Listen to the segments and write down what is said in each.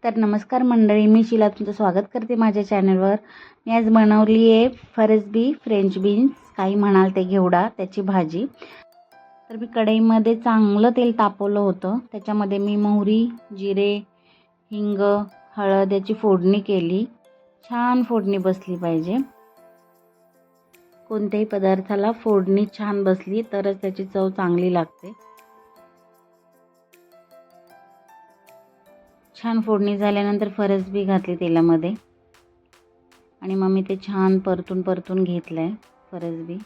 तर नमस्कार मंडळी, मी शीला तुमचं स्वागत करते माझ्या चॅनलवर। मी आज बनवली आहे फरसबी फ्रेंच बीन्स, काही म्हणाल ते घेवडा, त्याची भाजी। तर मी कढईमध्ये चांगलं तेल तापवलं होतं। त्याच्यामध्ये मी मोहरी, जिरे, हिंग, हळद याची फोडणी केली। छान फोडणी बसली पाहिजे। कोणत्याही पदार्थाला फोडणी छान बसली तरच त्याची चव चांगली लागते। छान फोडणी झाल्यानंतर फरसबी घातली तेलामध्ये आणि मग मी ते छान परतून घेतलंय फरसबी।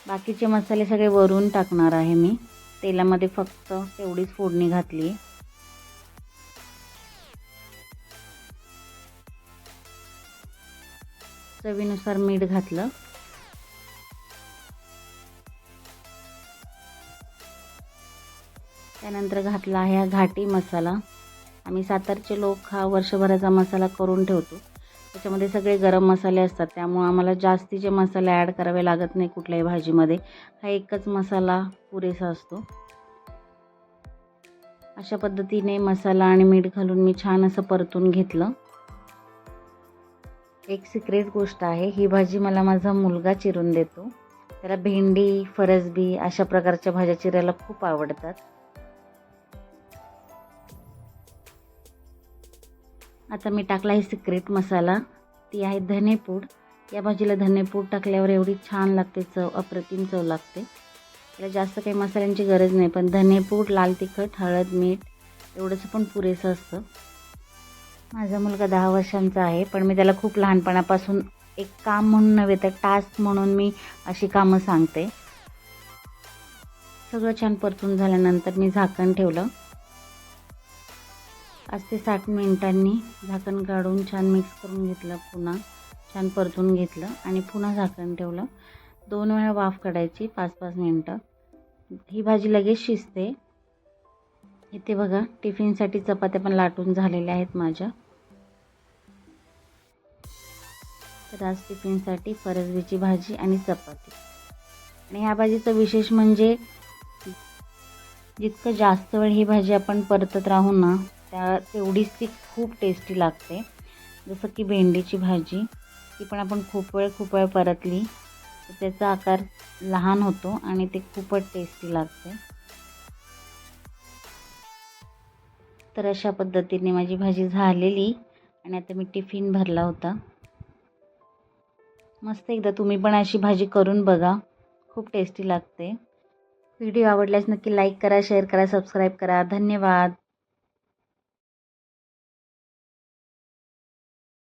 बाकीचे मसाले सगळे वरून टाकणार आहे मी। तेलामध्ये फक्त तेवढीच फोडणी घातली। चवीनुसार मीठ घातलं। त्यानंतर घातला आहे घाटी मसाला। आम्ही सातारचे लोक हा वर्षभराचा मसाला करून ठेवतो। त्याच्यामध्ये सगळे गरम मसाले असतात, त्यामुळे आम्हाला जास्तीचे मसाले ॲड करावे लागत नाही कुठल्याही भाजीमध्ये। हा एकच मसाला पुरेसा असतो। अशा पद्धतीने मसाला आणि मीठ घालून मी छान असं परतून घेतलं। एक सिक्रेट गोष्ट आहे, ही भाजी मला माझा मुलगा चिरून देतो। त्याला भेंडी, फरसबी अशा प्रकारच्या भाज्या चिरायला खूप आवडतात। आता मी टाकला आहे सिक्रेट मसाला, ती आहे धनेपूड। या भाजीला धनेपूड टाकल्यावर एवढी छान लागते चव, अप्रतिम चव लागते। त्याला जास्त काही मसाल्यांची गरज नाही, पण धनेपूड, लाल तिखट, हळद, मीठ एवढंच पण पुरेसं असतं। माझा मुलगा 10 वर्षांचा आहे, पण मी त्याला खूप लहानपणापासून एक काम म्हणून नव्हे तर टास्क म्हणून मी अशी कामं सांगते। सगळं छान परतून झाल्यानंतर मी झाकण ठेवलं। 5 ते 7 मिनिटांनी झाकण काढून छान मिक्स करून घेतलं, पुन्हा छान परतून घेतलं आणि पुन्हा झाकण ठेवलं। 2 वेळा वाफ काढायची, 5-5 मिनिटं। ही भाजी लगेच शिजते। इथे बघा, टिफिनसाठी चपात्या पण लाटून झालेल्या आहेत माझ्या। तर आज टिफिनसाठी फरसबीची भाजी आणि चपाती। आणि ह्या भाजीचं विशेष म्हणजे जितकं जास्त वेळ ही भाजी आपण परतत राहू ना, तेवढीच ती खूप टेस्टी लागते। जसं की भेंडीची भाजी, ती पण आपण खूप वेळ परतली तर त्याचा आकार लहान होतो आणि ते खूपच टेस्टी लागते। तर अशा पद्धतीने माझी भाजी झालेली आणि आता मी टिफिन भरला होता। मस्त, एकदा तुम्ही पण अशी भाजी करून बघा, खूप टेस्टी लागते। व्हिडिओ आवडल्यास नक्की लाईक करा, शेअर करा, सबस्क्राईब करा। धन्यवाद।